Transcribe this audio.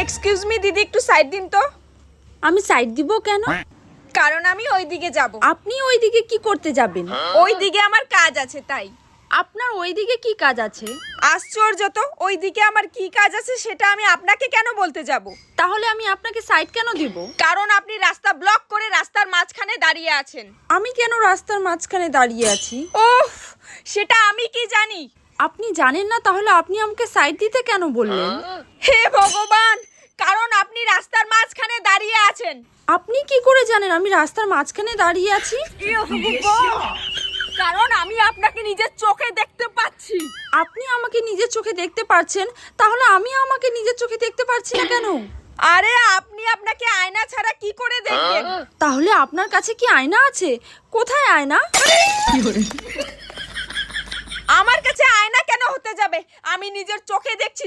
Excuse me দিদি, একটু side দিন তো। আমি সাইড দিব কেন? কারণ আমি ওইদিকে যাব। আপনি ওইদিকে কি করতে যাবেন? ওইদিকে আমার কাজ আছে তাই। আপনার ওইদিকে কি কাজ আছে? আশ্চর্য তো, ওইদিকে আমার কি কাজ আছে সেটা আমি আপনাকে কেন বলতে যাব? তাহলে আমি আপনাকে সাইড কেন দিব? কারণ আপনি রাস্তা ব্লক করে রাস্তার মাঝখানে দাঁড়িয়ে আছেন। আমি কেন রাস্তার মাঝখানে দাঁড়িয়ে আছি? ওহ, সেটা আমি কি জানি? আপনি জানেন না, তাহলে আপনি আমাকে সাইড দিতে কেন বললেন? হে ভগবান, কারণ আপনি রাস্তার মাঝখানে দাঁড়িয়ে আছেন। আপনি কি করে জানেন আমি রাস্তার মাঝখানে দাঁড়িয়ে আছি? কারণ আমি আপনাকে নিজের চোখে দেখতে পাচ্ছি। আপনি আমাকে নিজের চোখে দেখতে পাচ্ছেন, তাহলে আমি আমাকে নিজের চোখে দেখতে পাচ্ছি না কেন? আরে আপনি আপনাকে আয়না ছাড়া কি করে দেখবেন? তাহলে আপনার কাছে কি আয়না আছে? কোথায় আয়না? আমার কাছে আয়না কেন হতে যাবে? আমি নিজের চোখে দেখছি,